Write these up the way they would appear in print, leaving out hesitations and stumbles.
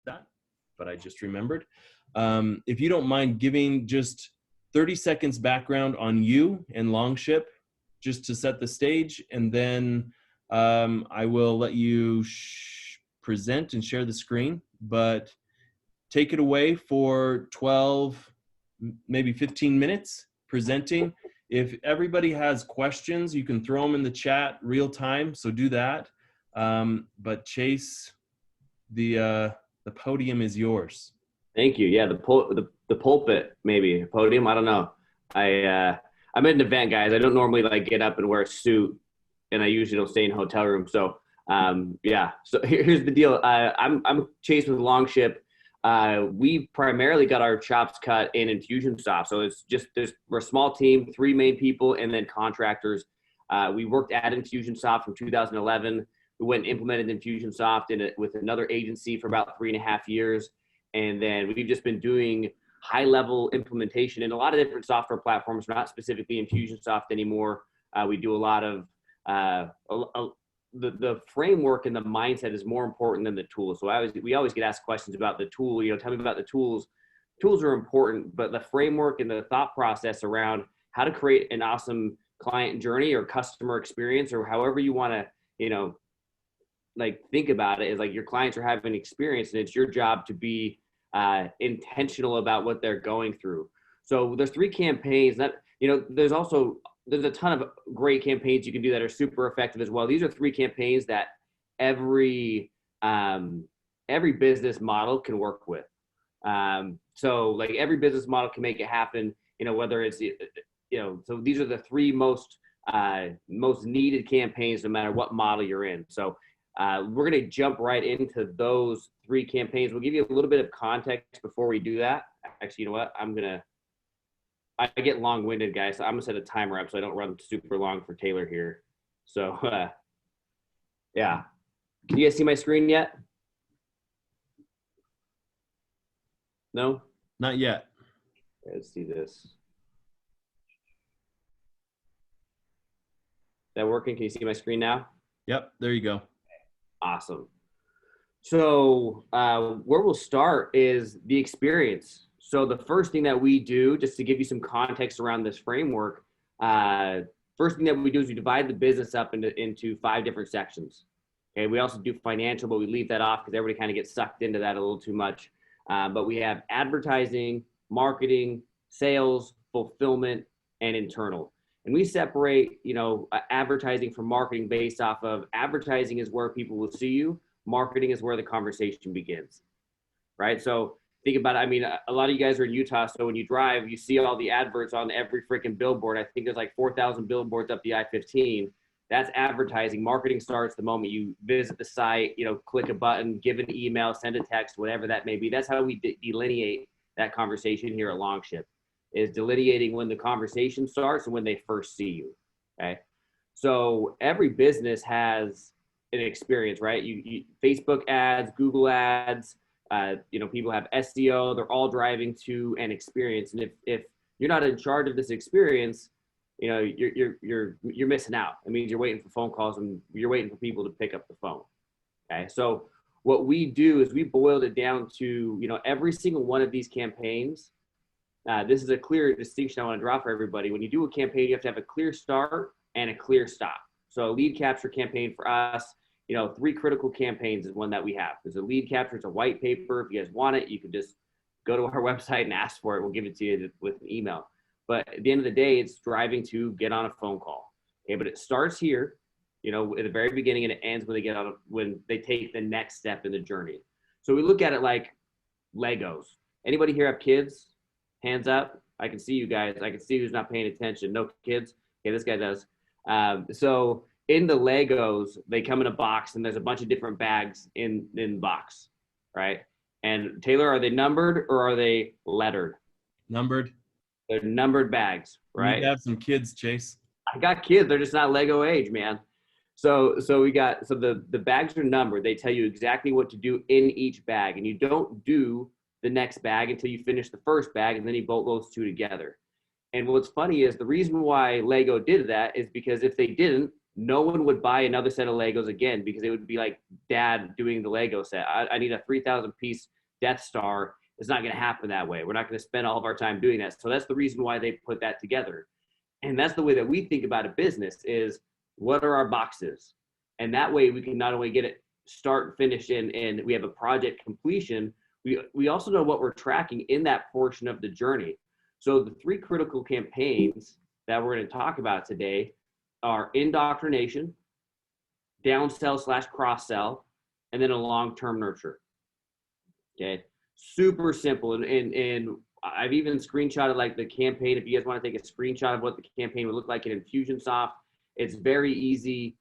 that, but I just remembered. If you don't mind giving just 30 seconds background on you and Longship, just to set the stage, and then I will let you present and share the screen, but take it away for 12, maybe 15 minutes presenting. If everybody has questions, you can throw them in the chat real time, so do that. But Chase, the podium is yours. Thank you. Yeah, the pulpit, maybe podium. I don't know. I'm at an event, guys. I don't normally like get up and wear a suit, and I usually don't stay in hotel rooms. So yeah. So here's the deal. I'm Chase with Longship. We primarily got our chops cut in Infusionsoft. So it's just we're a small team, 3 main people, and then contractors. We worked at Infusionsoft from 2011. We went and implemented Infusionsoft with another agency for about 3.5 years. And then we've just been doing high-level implementation in a lot of different software platforms, not specifically Infusionsoft anymore. We do a lot of the framework and the mindset is more important than the tool. So we always get asked questions about the tool. Tell me about the tools. Tools are important, but the framework and the thought process around how to create an awesome client journey or customer experience, or however you want to, like think about it, is like your clients are having an experience, and it's your job to be intentional about what they're going through. So there's 3 campaigns that, there's a ton of great campaigns you can do that are super effective as well. These are 3 campaigns that every business model can work with. So like every business model can make it happen, whether it's, so these are the 3 most needed campaigns no matter what model you're in. So we're going to jump right into those 3 campaigns. We'll give you a little bit of context before we do that. Actually, you know what? I get long-winded, guys, so I'm going to set a timer up so I don't run super long for Taylor here. So, yeah. Can you guys see my screen yet? No? Not yet. Let's see this. Is that working? Can you see my screen now? Yep, there you go. Awesome. So where we'll start is the experience. So the first thing that we do, just to give you some context around this framework, first thing that we do is we divide the business up into 5 different sections. Okay, we also do financial, but we leave that off because everybody kind of gets sucked into that a little too much. But we have advertising, marketing, sales, fulfillment, and internal. And we separate, advertising from marketing based off of advertising is where people will see you. Marketing is where the conversation begins, right? So think about it. I mean, a lot of you guys are in Utah, so when you drive, you see all the adverts on every freaking billboard. I think there's like 4,000 billboards up the I-15. That's advertising. Marketing starts the moment you visit the site, click a button, give an email, send a text, whatever that may be. That's how we delineate that conversation here at Longship, is delineating when the conversation starts and when they first see you, okay? So every business has an experience, right? You Facebook ads, Google ads, people have SEO, they're all driving to an experience. And if you're not in charge of this experience, you're missing out. It means you're waiting for phone calls and you're waiting for people to pick up the phone. Okay. So what we do is we boiled it down to, every single one of these campaigns. This is a clear distinction I want to draw for everybody. When you do a campaign, you have to have a clear start and a clear stop. So a lead capture campaign for us, 3 critical campaigns is one that we have. There's a lead capture, it's a white paper. If you guys want it, you can just go to our website and ask for it. We'll give it to you with an email. But at the end of the day, it's driving to get on a phone call. Okay, but it starts here, at the very beginning, and it ends when they take the next step in the journey. So we look at it like Legos. Anybody here have kids? Hands up. I can see you guys. I can see who's not paying attention. No kids? Okay, this guy does. So in the Legos, they come in a box, and there's a bunch of different bags in the box, right? And Taylor, are they numbered or are they lettered? Numbered. They're numbered bags, right? You have some kids, Chase. I got kids. They're just not Lego age, man. So the bags are numbered. They tell you exactly what to do in each bag, and you don't do the next bag until you finish the first bag, and then you bolt those 2 together. And what's funny is the reason why Lego did that is because if they didn't, no one would buy another set of Legos again because it would be like dad doing the Lego set. I need a 3,000 piece Death Star. It's not going to happen that way. We're not going to spend all of our time doing that. So that's the reason why they put that together. And that's the way that we think about a business is what are our boxes? And that way we can not only get it start, finish, and we have a project completion, we also know what we're tracking in that portion of the journey. So the 3 critical campaigns that we're going to talk about today are indoctrination, downsell / cross sell, and then a long-term nurture. Okay, super simple. And I've even screenshotted like the campaign. If you guys want to take a screenshot of what the campaign would look like in Infusionsoft, it's very easy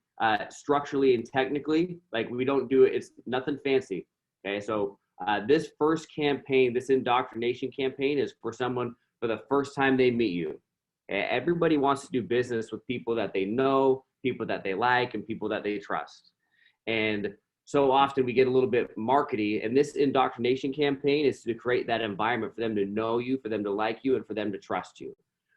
structurally and technically. Like we don't do it. It's nothing fancy. Okay, so this first campaign, this indoctrination campaign, is for someone for the first time they meet you. Okay? Everybody wants to do business with people that they know, people that they like, and people that they trust. And so often we get a little bit markety, and this indoctrination campaign is to create that environment for them to know you, for them to like you, and for them to trust you.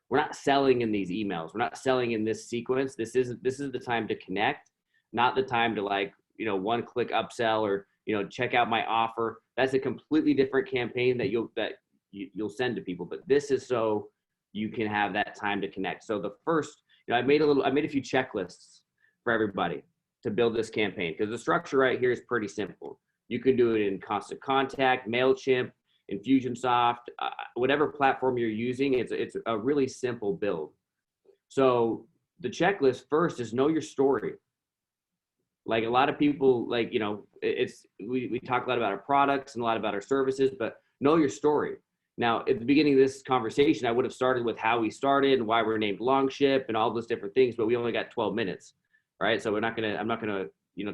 We're not selling in these emails. We're not selling in this sequence. This is the time to connect, not the time to like, one click upsell or, check out my offer. That's a completely different campaign that you'll send to people. But this is so you can have that time to connect. So the first, I made a few checklists for everybody to build this campaign because the structure right here is pretty simple. You can do it in Constant Contact, MailChimp, Infusionsoft, whatever platform you're using. It's a really simple build. So the checklist first is know your story. Like a lot of people, like, we talk a lot about our products and a lot about our services, but know your story. Now, at the beginning of this conversation, I would have started with how we started and why we're named Longship and all those different things, but we only got 12 minutes, right? So I'm not gonna,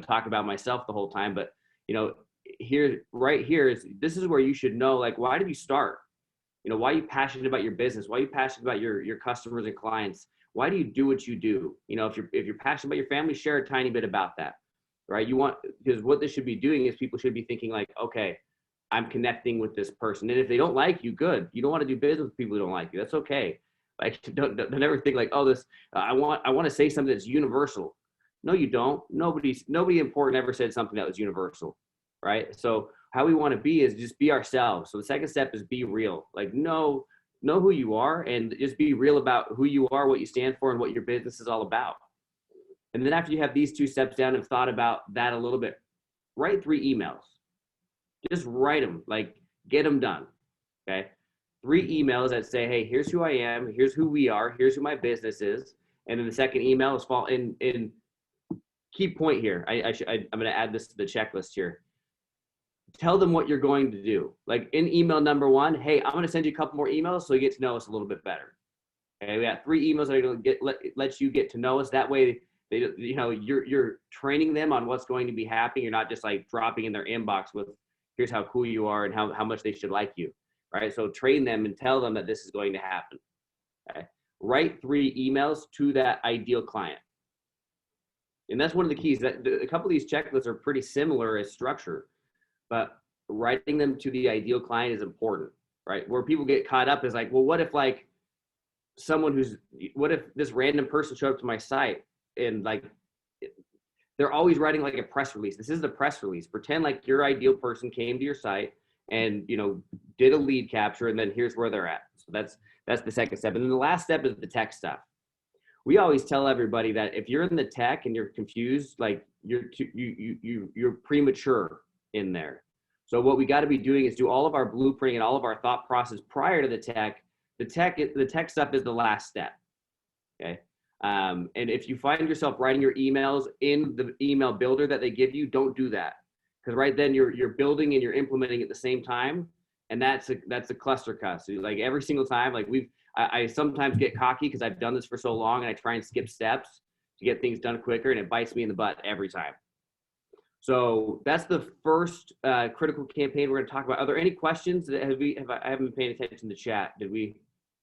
talk about myself the whole time, but, right here this is where you should know, like, why did you start? Why are you passionate about your business? Why are you passionate about your customers and clients? Why do you do what you do? If you're passionate about your family, share a tiny bit about that, right? Because what this should be doing is people should be thinking like, okay, I'm connecting with this person. And if they don't like you, good. You don't want to do business with people who don't like you. That's okay. Like, don't ever think like, oh, I want to say something that's universal. No, you don't. Nobody important ever said something that was universal, right? So how we want to be is just be ourselves. So the second step is be real. Like, know who you are and just be real about who you are, what you stand for, and what your business is all about. And then after you have these 2 steps down and thought about that a little bit, write 3 emails. Just write them, like get them done. Okay. 3 emails that say, hey, here's who I am. Here's who we are. Here's who my business is. And then the second email is in key point here. I'm going to add this to the checklist here. Tell them what you're going to do. Like in email number 1, hey, I'm going to send you a couple more emails so you get to know us a little bit better. Okay. We got 3 emails that are going to let you get to know us. That way, you're training them on what's going to be happening. You're not just like dropping in their inbox with, here's how cool you are and how much they should like you, right? So train them and tell them that this is going to happen. Okay? Write 3 emails to that ideal client. And that's one of the keys. That a couple of these checklists are pretty similar as structure, but writing them to the ideal client is important, right? Where people get caught up is like, well, what if this random person showed up to my site and like, they're always writing like a press release. This is the press release. Pretend like your ideal person came to your site and, did a lead capture, and then here's where they're at. So that's the second step. And then the last step is the tech stuff. We always tell everybody that if you're in the tech and you're confused, like you're premature in there. So what we got to be doing is do all of our blueprinting and all of our thought process prior to the tech. The tech stuff is the last step. Okay. And if you find yourself writing your emails in the email builder that they give you, don't do that. Because right then you're building and you're implementing at the same time. And that's a cluster cuss. So like every single time, like I sometimes get cocky because I've done this for so long and I try and skip steps to get things done quicker, and it bites me in the butt every time. So that's the first critical campaign we're going to talk about. Are there any questions that I haven't been paying attention to the chat. Did we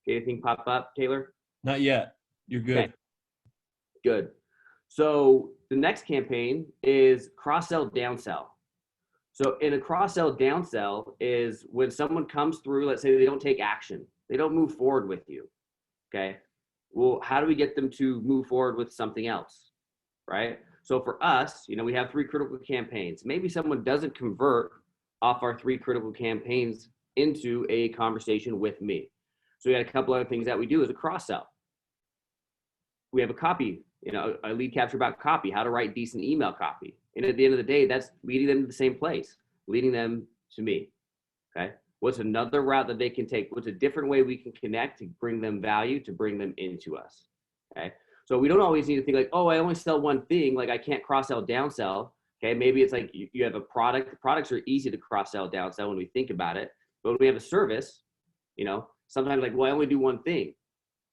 get anything pop up, Taylor? Not yet. You're good. Okay. Good. So the next campaign is cross-sell, downsell. So in a cross-sell, downsell is when someone comes through, let's say they don't take action. They don't move forward with you. Okay. Well, how do we get them to move forward with something else? right? So for us, we have 3 critical campaigns. Maybe someone doesn't convert off our 3 critical campaigns into a conversation with me. So we got a couple other things that we do as a cross sell. We have a copy, a lead capture about copy, how to write decent email copy. And at the end of the day, that's leading them to the same place, leading them to me. Okay. What's another route that they can take? What's a different way we can connect to bring them value, to bring them into us? Okay. So we don't always need to think like, oh, I only sell one thing. Like I can't cross sell, down sell. Okay. Maybe it's like you have a product. The products are easy to cross sell, down sell when we think about it. But when we have a service, sometimes like, well, I only do one thing.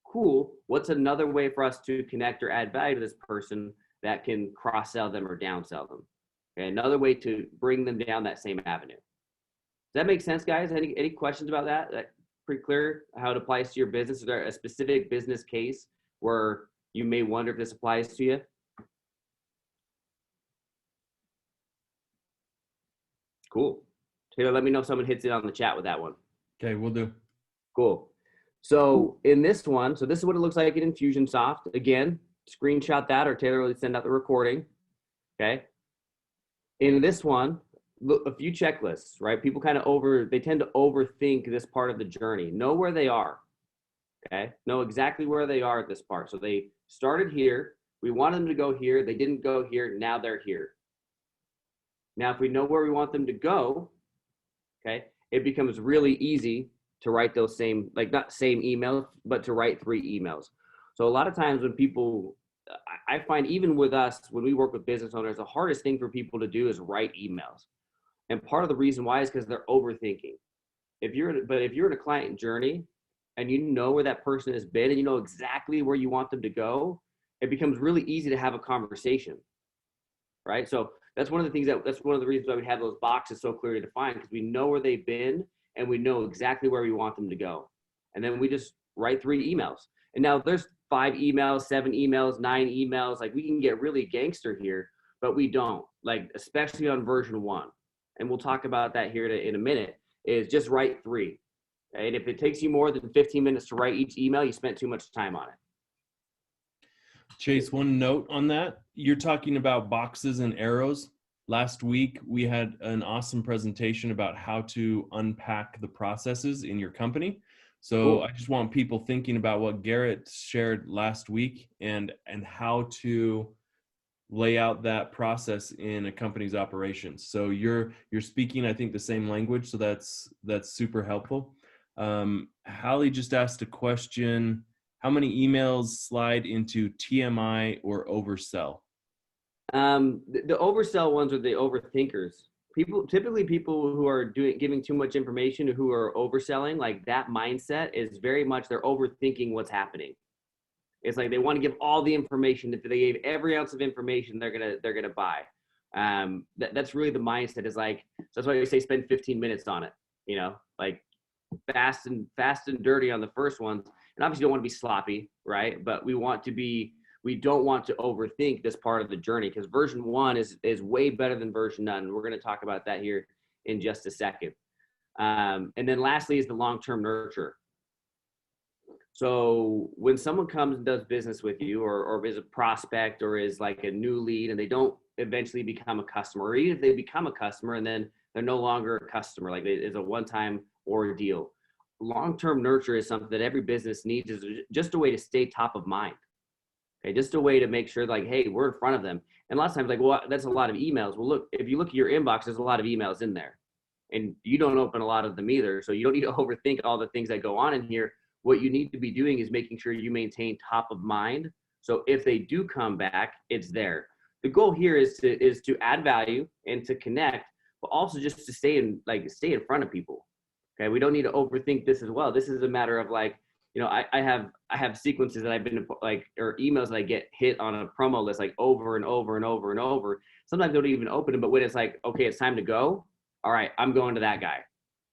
Cool. What's another way for us to connect or add value to this person that can cross sell them or down sell them? Okay. Another way to bring them down that same avenue. Does that make sense, guys? Any questions about that? That pretty clear how it applies to your business? Is there a specific business case where you may wonder if this applies to you? Cool. Taylor, let me know if someone hits it on the chat with that one. Okay, we'll do. Cool. So in this one, so this is what it looks like in Infusionsoft. Again, screenshot that, or Taylor will send out the recording. Okay. In this one, a few checklists, right? People they tend to overthink this part of the journey. Know where they are, okay? Know exactly where they are at this part. So they started here. We wanted them to go here. They didn't go here. Now they're here. Now, if we know where we want them to go, okay, it becomes really easy to write those same, like not same emails, but to write 3 emails. So a lot of times when people, I find even with us, when we work with business owners, the hardest thing for people to do is write emails. And part of the reason why is because they're overthinking. If you're in a client journey and you know where that person has been and you know exactly where you want them to go, it becomes really easy to have a conversation, right? So that's one of the reasons why we have those boxes so clearly defined, because we know where they've been and we know exactly where we want them to go. And then we just write 3 emails. And now there's 5 emails, 7 emails, 9 emails. Like we can get really gangster here, but we don't, like, especially on version 1. And we'll talk about that here in a minute, is just write 3. Okay? And if it takes you more than 15 minutes to write each email, you spent too much time on it. Chase, one note on that. You're talking about boxes and arrows. Last week, we had an awesome presentation about how to unpack the processes in your company. So cool. I just want people thinking about what Garrett shared last week and how to lay out that process in a company's operations. So you're speaking, I think, the same language. So that's super helpful. Hallie just asked a question. How many emails slide into TMI or oversell? The oversell ones are the overthinkers. Typically people who are giving too much information, who are overselling, like that mindset is very much they're overthinking what's happening. It's like they want to give all the information. If they gave every ounce of information, they're gonna buy. That's really the mindset. Is like, so that's why we say spend 15 minutes on it. Like fast and dirty on the first ones. And obviously you don't want to be sloppy, right? But we don't want to overthink this part of the journey, because version 1 is way better than version none. We're going to talk about that here in just a second. And then lastly is the long-term nurture. So when someone comes and does business with you, or is a prospect, or is like a new lead, and they don't eventually become a customer, or even if they become a customer and then they're no longer a customer, like it's a one-time ordeal. Long-term nurture is something that every business needs, is just a way to stay top of mind. Okay, just a way to make sure, like, hey, we're in front of them. And a lot of times, like, well, that's a lot of emails. Well, look, if you look at your inbox, there's a lot of emails in there, and you don't open a lot of them either. So you don't need to overthink all the things that go on in here. What you need to be doing is making sure you maintain top of mind. So if they do come back, it's there. The goal here is to add value and to connect, but also just to stay in front of people. Okay, we don't need to overthink this as well. This is a matter of, like, I have sequences that I've been like, or emails that I get hit on a promo list like over and over and over and over. Sometimes I don't even open them, but when it's like, okay, it's time to go. All right, I'm going to that guy.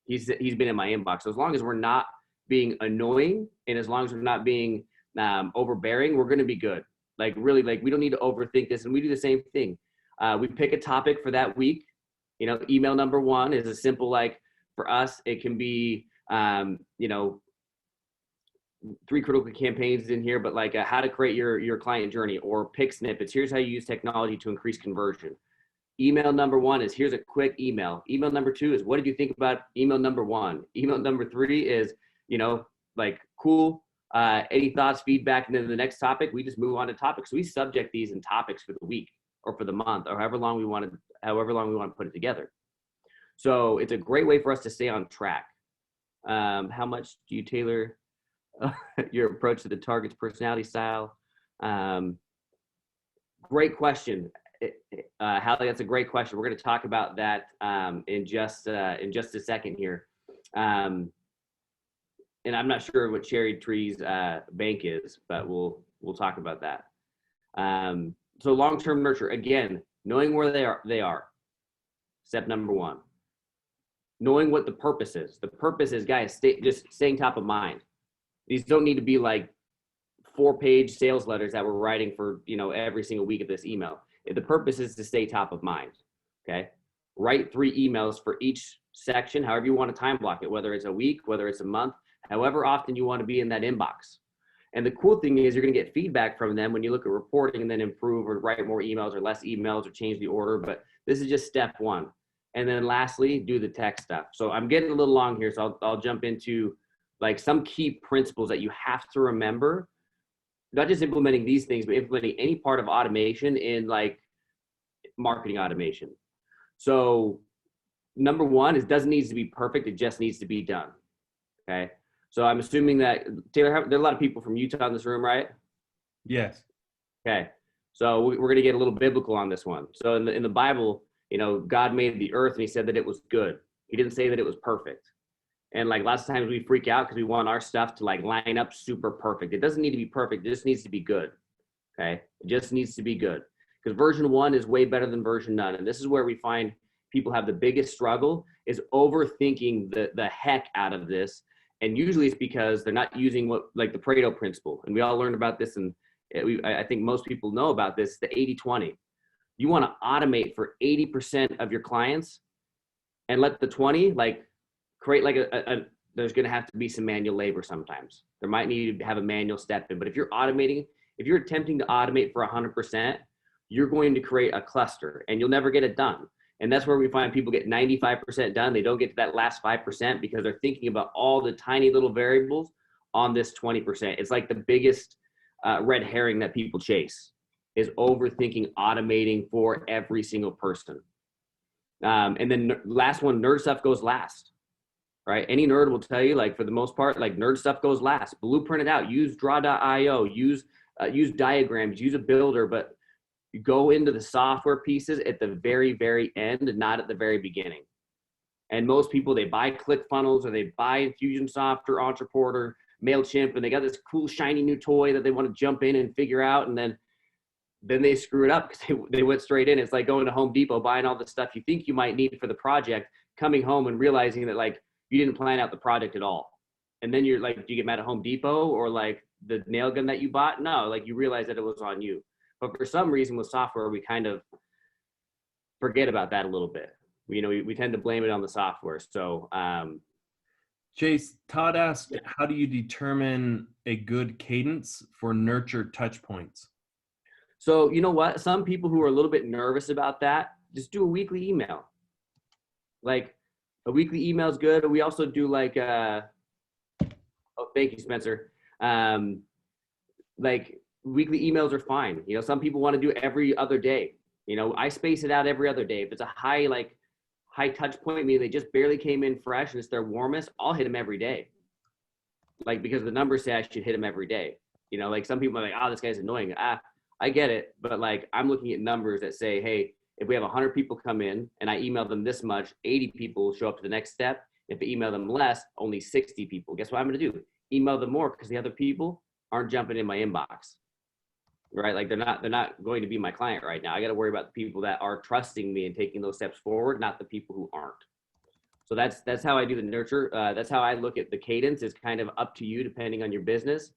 He's been in my inbox. So as long as we're not being annoying, and as long as we're not being overbearing, we're going to be good. Like, really, like, we don't need to overthink this. And we do the same thing. We pick a topic for that week. Email number 1 is a simple, like, for us, it can be, 3 critical campaigns in here, but like how to create your client journey, or pick snippets. Here's how you use technology to increase conversion. Email number 1 is here's a quick email. Email number 2 is what did you think about email number 1? Email number 3 is, like cool. Any thoughts, feedback, and then the next topic, we just move on to topics. So we subject these in topics for the week or for the month or however long we want to put it together. So it's a great way for us to stay on track. How much do you tailor your approach to the target's personality style? Great question. Hallie, that's a great question. We're going to talk about that in just a second here. And I'm not sure what Cherry Tree's bank is, but we'll talk about that. So long-term nurture, again, knowing where they are. Step number 1. Knowing what the purpose is. The purpose is, guys, just staying top of mind. These don't need to be like 4-page sales letters that we're writing for, every single week of this email. The purpose is to stay top of mind, okay? Write 3 emails for each section, however you want to time block it, whether it's a week, whether it's a month, however often you want to be in that inbox. And the cool thing is you're going to get feedback from them when you look at reporting and then improve or write more emails or less emails or change the order. But this is just step 1. And then lastly, do the tech stuff. So I'm getting a little long here, so I'll jump into like some key principles that you have to remember, not just implementing these things, but implementing any part of automation in like marketing automation. So number 1 is doesn't need to be perfect. It just needs to be done. Okay. So I'm assuming that Taylor, there are a lot of people from Utah in this room, right? Yes. Okay. So we're going to get a little biblical on this one. So in the Bible, God made the earth and he said that it was good. He didn't say that it was perfect. And like lots of times we freak out because we want our stuff to like line up super perfect. It doesn't need to be perfect. It just needs to be good. Okay. It just needs to be good, because version 1 is way better than version none. And this is where we find people have the biggest struggle, is overthinking the heck out of this. And usually it's because they're not using like the Pareto principle. And we all learned about this. And I think most people know about this, the 80-20. You want to automate for 80% of your clients and let the 20 like create like there's going to have to be some manual labor sometimes. There might need to have a manual step in, but if you're attempting to automate for 100%, you're going to create a cluster and you'll never get it done. And that's where we find people get 95% done. They don't get to that last 5% because they're thinking about all the tiny little variables on this 20%. It's like the biggest red herring that people chase, is overthinking automating for every single person. And then last one, nerd stuff goes last, right? Any nerd will tell you, like for the most part, like nerd stuff goes last. Blueprint it out, use draw.io, use diagrams, use a builder, but you go into the software pieces at the very, very end and not at the very beginning. And most people, they buy ClickFunnels or they buy Infusionsoft or Entreport or MailChimp, and they got this cool shiny new toy that they want to jump in and figure out, and then they screw it up because they went straight in. It's like going to Home Depot, buying all the stuff you think you might need for the project, coming home and realizing that like you didn't plan out the project at all. And then you're like, do you get mad at Home Depot or like the nail gun that you bought? No, like you realize that it was on you. But for some reason with software, we kind of forget about that a little bit. We tend to blame it on the software. So, Chase, Todd asked, how do you determine a good cadence for nurture touch points? So you know what? Some people who are a little bit nervous about that, just do a weekly email. Like a weekly email is good. We also do like, oh, thank you, Spencer. Like weekly emails are fine. Some people want to do every other day. I space it out every other day. If it's a high touch point, meaning they just barely came in fresh and it's their warmest, I'll hit them every day. Like, because the numbers say I should hit them every day. Like some people are like, oh, this guy's annoying. I get it. But like, I'm looking at numbers that say, hey, if we have 100 people come in and I email them this much, 80 people show up to the next step. If I email them less, only 60 people. Guess what I'm going to do? Email them more, because the other people aren't jumping in my inbox. Right? Like they're not going to be my client right now. I got to worry about the people that are trusting me and taking those steps forward, not the people who aren't. So that's how I do the nurture. That's how I look at the cadence. Is kind of up to you depending on your business,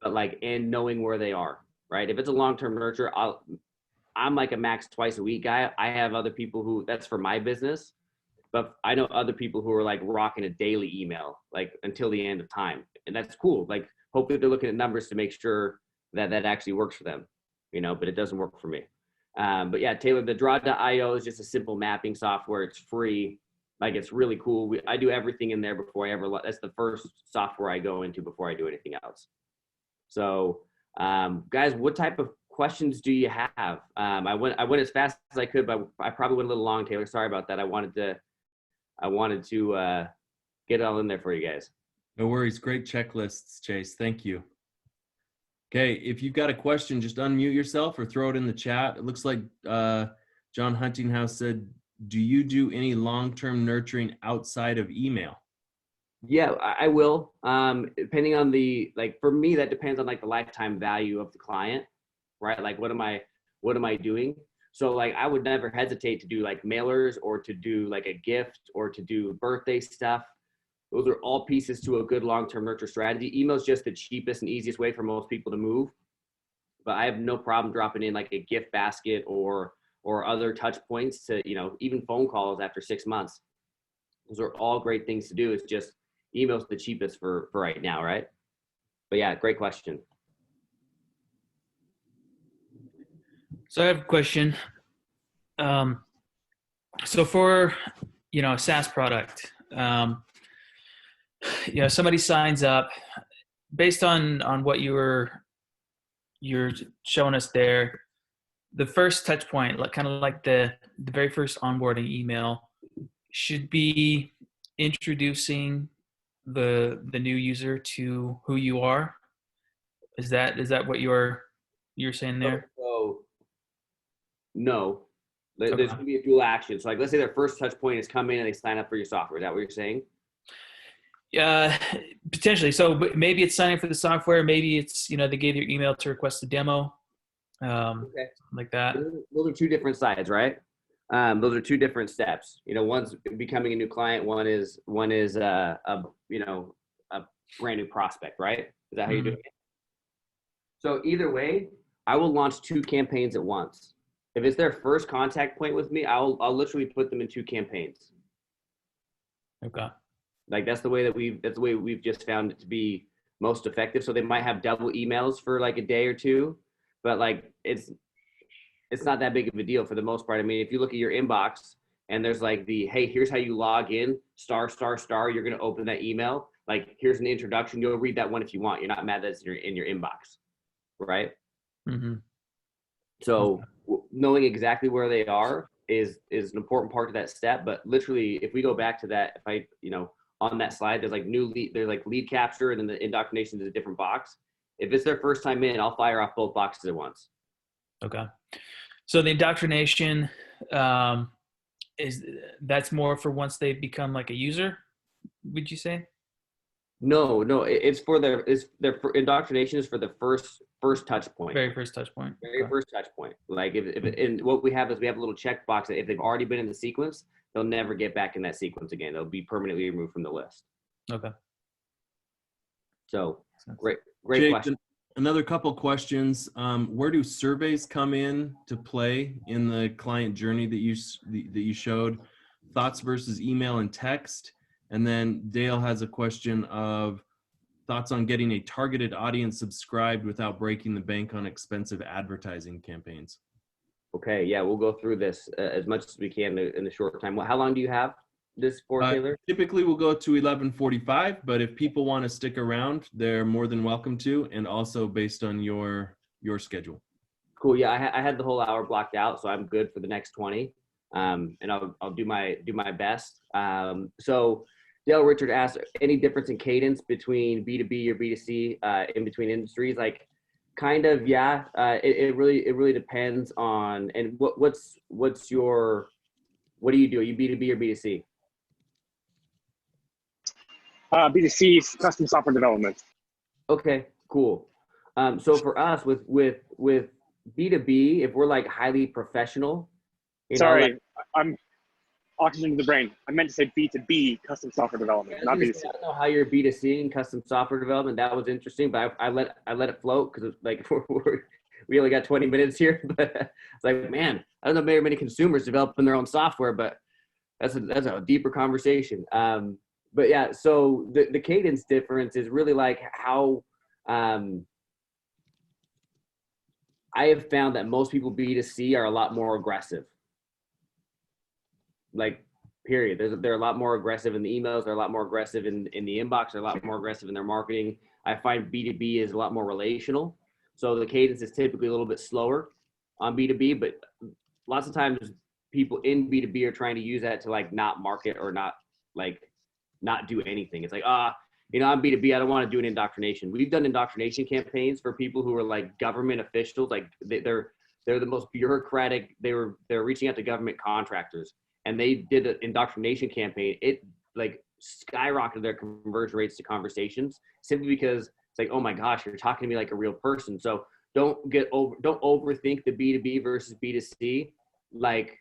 but like in knowing where they are, right? If it's a long-term nurture, I'm like a max twice a week guy. I have other people who that's for my business, but I know other people who are like rocking a daily email, like until the end of time. And that's cool. Like hopefully they're looking at numbers to make sure that that actually works for them, but it doesn't work for me. But yeah, Taylor, the draw.io is just a simple mapping software. It's free. Like, it's really cool. I do everything in there before that's the first software I go into before I do anything else. So, guys, what type of questions do you have? I went as fast as I could, but I probably went a little long, Taylor. Sorry about that. I wanted to get it all in there for you guys. No worries. Great checklists, Chase. Thank you. Okay, if you've got a question, just unmute yourself or throw it in the chat. It looks like John Huntinghouse said, do you do any long-term nurturing outside of email? Yeah, I will. Depending on for me, that depends on like the lifetime value of the client, right? Like, what am I doing? So like, I would never hesitate to do like mailers or to do like a gift or to do birthday stuff. Those are all pieces to a good long-term nurture strategy. Email is just the cheapest and easiest way for most people to move. But I have no problem dropping in like a gift basket or other touch points to, even phone calls after 6 months. Those are all great things to do. It's just email's the cheapest for right now, right? But yeah, great question. So I have a question. So for, a SaaS product, somebody signs up based on what you're showing us there. The first touch point, kind of like the very first onboarding email, should be introducing the new user to who you are. Is that what you're saying there? So no, there's going to be a dual action. So like, let's say their first touch point is come in and they sign up for your software. Is that what you're saying? Potentially. So maybe it's signing for the software. Maybe it's, they gave your email to request a demo. Okay. Like that. Those are two different sides, right? Those are two different steps. One's becoming a new client. One is a brand new prospect, right? Is that how you're doing it? So either way, I will launch 2 campaigns at once. If it's their first contact point with me, I'll literally put them in 2 campaigns. Okay. Like, that's the way we've just found it to be most effective. So they might have double emails for like a day or two, but like, it's not that big of a deal for the most part. I mean, if you look at your inbox and there's like hey, here's how you log in, star, you're going to open that email. Like, here's an introduction. You'll read that one if you want. You're not mad that it's in your inbox. Right. Mm-hmm. So knowing exactly where they are is an important part of that step. But literally, if we go back to that, if I, on that slide, there's like there's like lead capture, and then the indoctrination is a different box. If it's their first time in, I'll fire off both boxes at once. Okay. So the indoctrination, that's more for once they become like a user, would you say? No, it's for their indoctrination is for the first touch point. Very first touch point. First touch point. Like, and what we have is we have a little checkbox that if they've already been in the sequence, they'll never get back in that sequence again. They'll be permanently removed from the list. Okay. So great Jake, question. Another couple questions. Where do surveys come in to play in the client journey that you showed? Thoughts versus email and text. And then Dale has a question of thoughts on getting a targeted audience subscribed without breaking the bank on expensive advertising campaigns. Okay, yeah, we'll go through this as much as we can in the short time. How long do you have this for, Taylor? Typically, we'll go to 11:45, but if people want to stick around, they're more than welcome to, and also based on your schedule. Cool. Yeah, I had the whole hour blocked out, so I'm good for the next 20. And I'll do my best. So Dale Richard asked, any difference in cadence between B2B or B2C in between industries? Like, kind of, yeah. It really depends on, and what do you do? Are you B2B or B2C? B2C is custom software development. Okay, cool. So for us with B2B, if we're like highly professional, Sorry, I'm oxygen to the brain. I meant to say B2B, custom software development, not B2C. I don't know how you're B2C and custom software development. That was interesting, but I let it float because like we only got 20 minutes here. But it's like, man, I don't know very many consumers developing their own software, but that's a deeper conversation. But yeah, so the cadence difference is really like how I have found that most people B2C are a lot more aggressive. Like, period. They're a lot more aggressive in the emails. They're a lot more aggressive in the inbox. They're a lot more aggressive in their marketing. I find B2B is a lot more relational. So the cadence is typically a little bit slower on B2B, but lots of times people in B2B are trying to use that to like not market or not do anything. It's like, I'm B2B. I don't want to do an indoctrination. We've done indoctrination campaigns for people who are like government officials. Like they're the most bureaucratic. They're reaching out to government contractors, and they did an indoctrination campaign. It like skyrocketed their conversion rates to conversations simply because it's like, oh my gosh, you're talking to me like a real person. So don't overthink the B2B versus B2C. Like,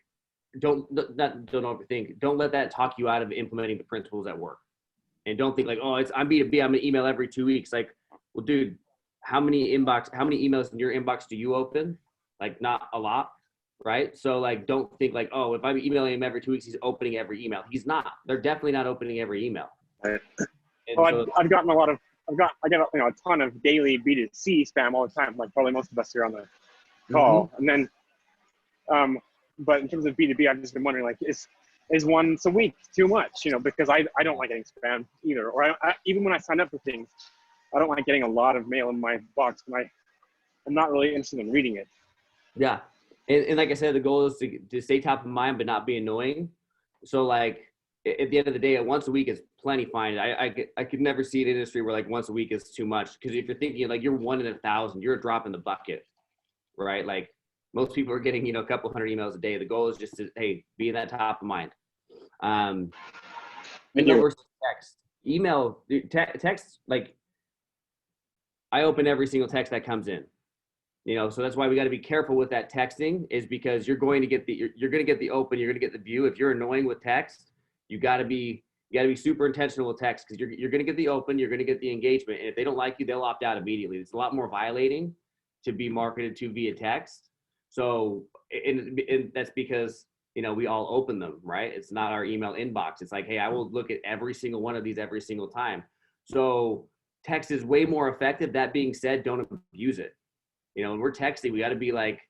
don't overthink. Don't let that talk you out of implementing the principles at work. And don't think like, oh, I'm B2B. I'm gonna email every 2 weeks. Like, well, dude, how many emails in your inbox do you open? Like, not a lot, right? So like, don't think like, oh, if I'm emailing him every 2 weeks, he's opening every email. He's not. They're definitely not opening every email. Right. And Well, so, I get a ton of daily B2C spam all the time, like probably most of us here on the call. And then, but in terms of B2B, I've just been wondering, like, is once a week too much? Because I don't like getting spam either. Or even when I sign up for things, I don't like getting a lot of mail in my box when I'm not really interested in reading it. yeah. And like I said, the goal is to stay top of mind, but not be annoying. So like, at the end of the day, once a week is plenty fine. I could never see an industry where like once a week is too much. Because if you're thinking like you're 1 in 1,000, you're a drop in the bucket, right? Like most people are getting, a couple hundred emails a day. The goal is just to, hey, be that top of mind. Email versus text. Email, text, like I open every single text that comes in. So that's why we got to be careful with that texting, is because you're going to get the open, you're going to get the view. If you're annoying with text, you got to be super intentional with text, because you're going to get the open, you're going to get the engagement, and if they don't like you, they'll opt out immediately. It's a lot more violating to be marketed to via text. So, and that's because we all open them, right? It's not our email inbox. It's like, hey, I will look at every single one of these every single time. So text is way more effective. That being said, don't abuse it. When we're texting, we got to be like,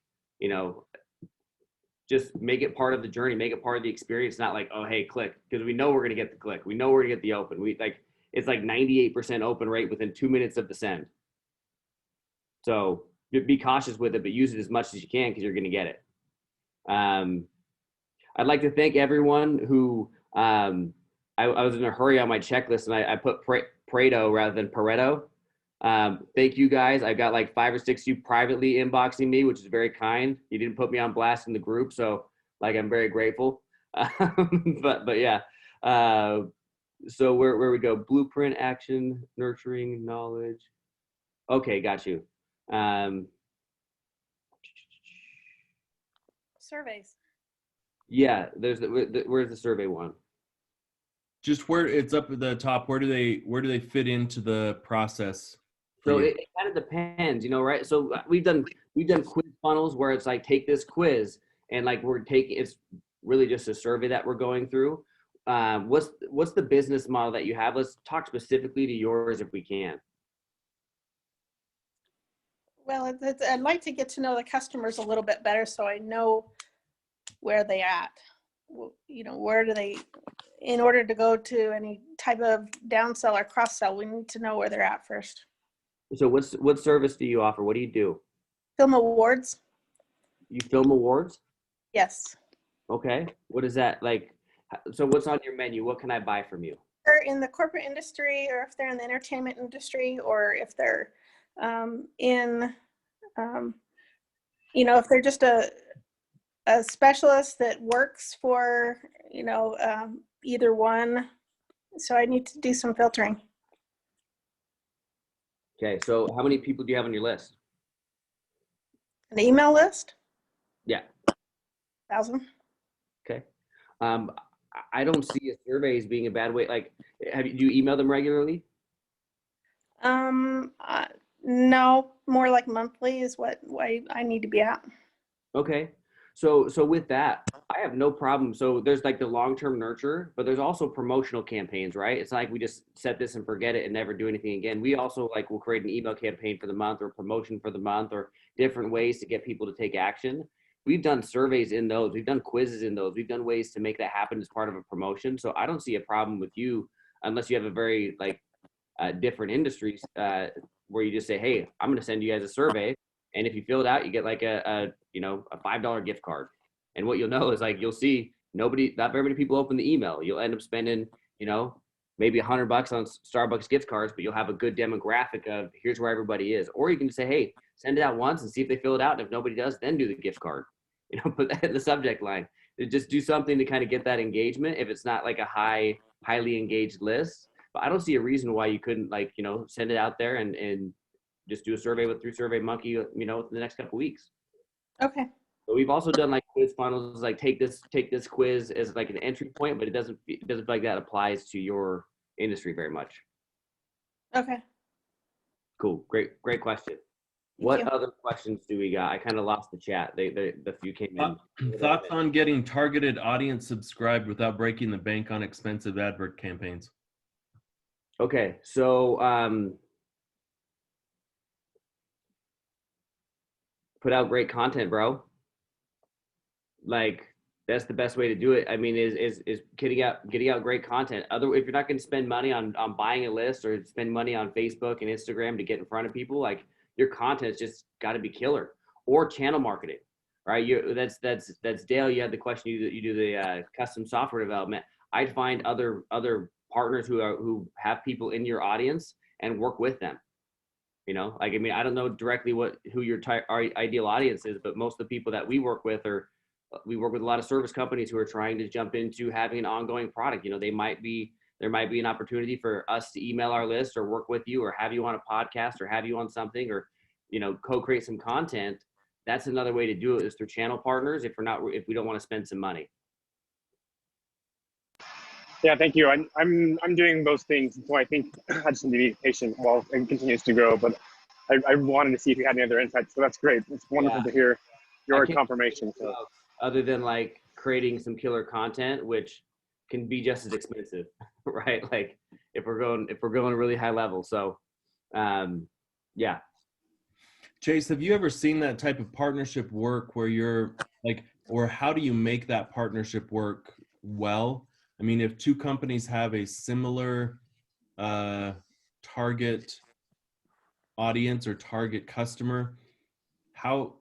just make it part of the journey, make it part of the experience, not like, oh, hey, click, because we know we're going to get the click. We know we're going to get the open. It's like 98% open rate within 2 minutes of the send. So be cautious with it, but use it as much as you can, because you're going to get it. I'd like to thank everyone who, I was in a hurry on my checklist, and I put Pareto rather than Pareto. Thank you guys. I got like 5 or 6 of you privately inboxing me, which is very kind. You didn't put me on blast in the group, so like I'm very grateful. But yeah. So where we go? Blueprint, action, nurturing, knowledge. Okay, got you. Surveys. Yeah, where's the survey one? Just where it's up at the top. Where do they fit into the process? So it kind of depends, right? So we've done quiz funnels where it's like, take this quiz, and like it's really just a survey that we're going through. What's the business model that you have? Let's talk specifically to yours if we can. Well, I'd like to get to know the customers a little bit better, so I know where they at. Where do they, in order to go to any type of downsell or cross sell, we need to know where they're at first. So what service do you offer? What do you do? Film awards. You film awards? Yes. Okay. What is that like? So what's on your menu? What can I buy from you? They're in the corporate industry, or if they're in the entertainment industry, or if they're if they're just a specialist that works for, either one. So I need to do some filtering. Okay. So how many people do you have on your list? An email list? Yeah. 1,000. Okay. I don't see a survey as being a bad way. Like, do you email them regularly? No, more like monthly is what I need to be at. Okay. So with that, I have no problem. So there's like the long-term nurture, but there's also promotional campaigns, right? It's not like we just set this and forget it and never do anything again. We also like will create an email campaign for the month or promotion for the month or different ways to get people to take action. We've done surveys in those. We've done quizzes in those. We've done ways to make that happen as part of a promotion. So I don't see a problem with you unless you have a very like different industries where you just say, hey, I'm going to send you guys a survey. And if you fill it out, you get like a $5 gift card. And what you'll know is like, you'll see not very many people open the email. You'll end up spending, maybe $100 on Starbucks gift cards, but you'll have a good demographic of here's where everybody is. Or you can say, hey, send it out once and see if they fill it out. And if nobody does, then do the gift card, put that in the subject line. Just do something to kind of get that engagement. If it's not like a highly engaged list, but I don't see a reason why you couldn't send it out there and just do a survey through SurveyMonkey, within the next couple of weeks. Okay. But we've also done like quiz funnels, like take this quiz as like an entry point, but it doesn't feel like that applies to your industry very much. Okay. Cool. Great question. What other questions do we got? I kind of lost the chat. The few came in. Thoughts on getting targeted audience subscribed without breaking the bank on expensive advert campaigns? Okay, so put out great content, bro. Like that's the best way to do it. I mean, is getting out great content. If you're not going to spend money on buying a list or spend money on Facebook and Instagram to get in front of people, like your content's just got to be killer. Or channel marketing, right? That's Dale. You had the question. You do the custom software development. I'd find other partners who have people in your audience and work with them. I don't know directly who your ideal audience is, but most of the people that we work with we work with a lot of service companies who are trying to jump into having an ongoing product. There might be an opportunity for us to email our list or work with you or have you on a podcast or have you on something or, co-create some content. That's another way to do it is through channel partners if we don't want to spend some money. Yeah, thank you. I'm doing those things, so I think I just need to be patient while it continues to grow. But I wanted to see if you had any other insights, so that's great. It's wonderful to hear your confirmation. So. Other than like creating some killer content, which can be just as expensive, right? Like if we're going really high level. So, yeah. Chase, have you ever seen that type of partnership work where you're like, or how do you make that partnership work well? I mean, if two companies have a similar target audience or target customer, how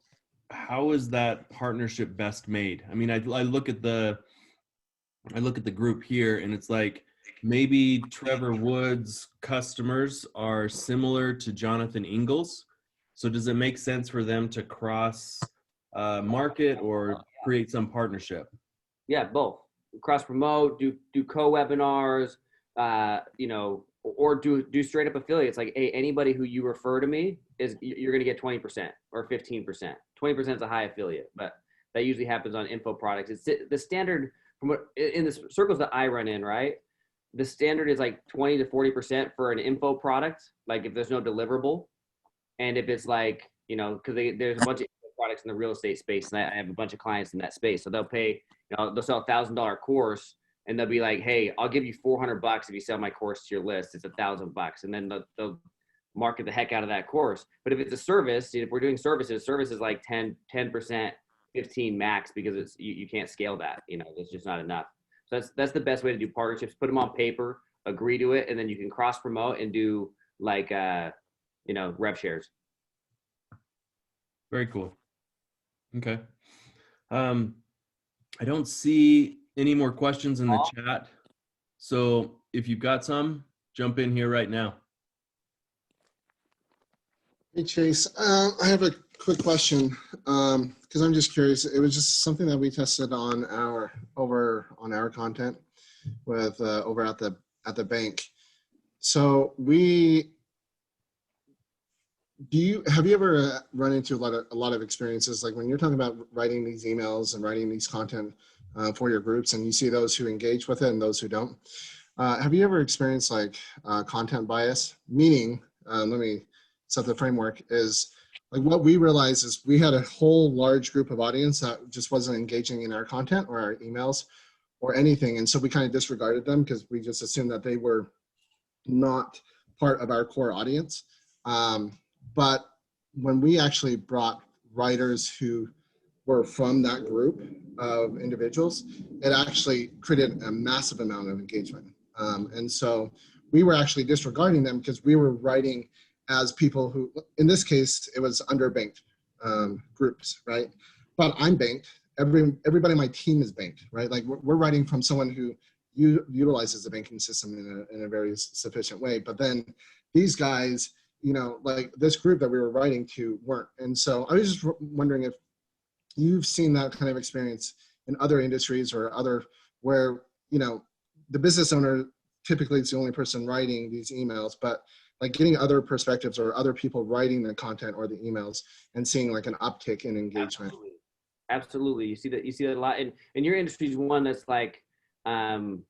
is that partnership best made? I mean, I look at the group here and it's like maybe Trevor Wood's customers are similar to Jonathan Ingles. So does it make sense for them to cross market or create some partnership? Yeah, both. Cross promote, do co-webinars, or do straight up affiliates. Like, hey, anybody who you refer to me you're going to get 20% or 15%. 20% is a high affiliate, but that usually happens on info products. It's the standard in the circles that I run in, right? The standard is like 20 to 40% for an info product. Like if there's no deliverable, and if it's like, because there's a bunch of products in the real estate space, and I have a bunch of clients in that space, so they'll pay, they'll sell $1,000 course, and they'll be like, hey, I'll give you $400 if you sell my course to your list. It's $1,000, and then they'll market the heck out of that course. But if it's a service, if we're doing services like 10%, 15 max, because you can't scale that. It's just not enough. So that's the best way to do partnerships. Put them on paper, agree to it, and then you can cross promote and do like rev shares. Very cool. Okay. I don't see any more questions in the chat. So if you've got some, jump in here right now. Hey, Chase. I have a quick question because I'm just curious. It was just something that we tested on our content with over at the bank. So have you ever run into a lot of experiences like when you're talking about writing these emails and writing these content for your groups, and you see those who engage with it and those who don't? Have you ever experienced like content bias? Meaning, let me set the framework, is like what we realized is we had a whole large group of audience that just wasn't engaging in our content or our emails or anything. And so we kind of disregarded them because we just assumed that they were not part of our core audience. But when we actually brought writers who were from that group of individuals, it actually created a massive amount of engagement. And so we were actually disregarding them because we were writing as people who, in this case, it was underbanked groups, right? But I'm banked. Everybody on my team is banked, right? Like we're writing from someone who utilizes the banking system in a very sufficient way. But then these guys, you know, like this group that we were writing to weren't. And so I was just wondering if you've seen that kind of experience in other industries or other where, you know, the business owner typically is the only person writing these emails, but like getting other perspectives or other people writing the content or the emails and seeing like an uptick in engagement. Absolutely. You see that a lot. And your industry is one that's like, you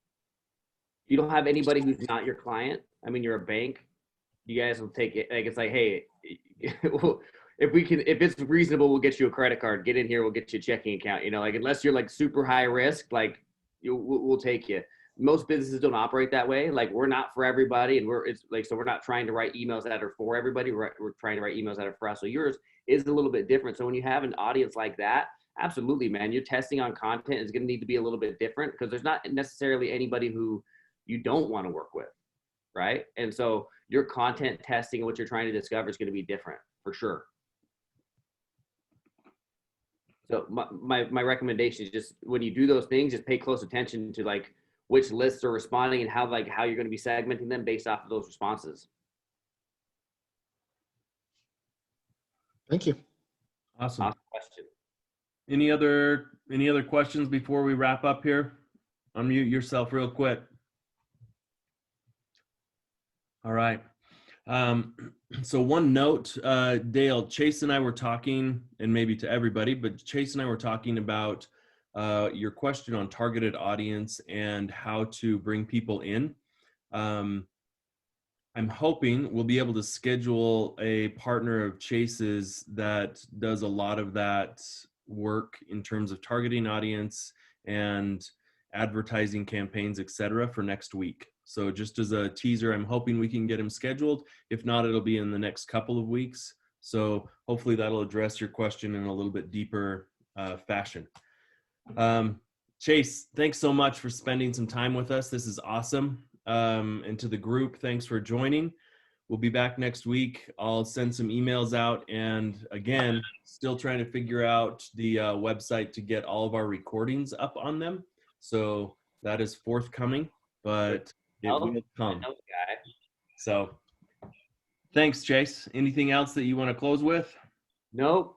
don't have anybody who's not your client. I mean, you're a bank. You guys will take it. Like, it's like, hey, if it's reasonable, we'll get you a credit card. Get in here, we'll get you a checking account. You know, like unless you're like super high risk, like we'll take you. Most businesses don't operate that way. Like we're not for everybody, and so we're not trying to write emails that are for everybody. We're trying to write emails that are for us. So yours is a little bit different. So when you have an audience like that, absolutely, man, your testing on content is going to need to be a little bit different because there's not necessarily anybody who you don't want to work with, right? And so your content testing and what you're trying to discover is going to be different for sure. So my recommendation is just when you do those things, just pay close attention to like which lists are responding and how you're going to be segmenting them based off of those responses. Thank you. Awesome. Question. Any other questions before we wrap up here? Unmute yourself real quick. All right. So one note, Dale, Chase and I were talking, and maybe to everybody, but Chase and I were talking about your question on targeted audience and how to bring people in. I'm hoping we'll be able to schedule a partner of Chase's that does a lot of that work in terms of targeting audience and advertising campaigns, etc., for next week. So just as a teaser, I'm hoping we can get him scheduled. If not, it'll be in the next couple of weeks. So hopefully that'll address your question in a little bit deeper fashion. Chase, thanks so much for spending some time with us. This is awesome. And to the group, thanks for joining. We'll be back next week. I'll send some emails out. And again, still trying to figure out the website to get all of our recordings up on them. So that is forthcoming, but it will come. So thanks, Chase. Anything else that you want to close with? Nope.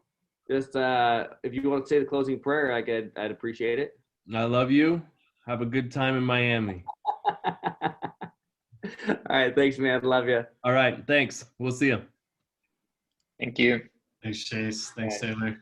Just if you want to say the closing prayer, I'd appreciate it. I love you. Have a good time in Miami. All right. Thanks, man. Love you. All right. Thanks. We'll see you. Thank you. Thanks, Chase. Thanks, Taylor.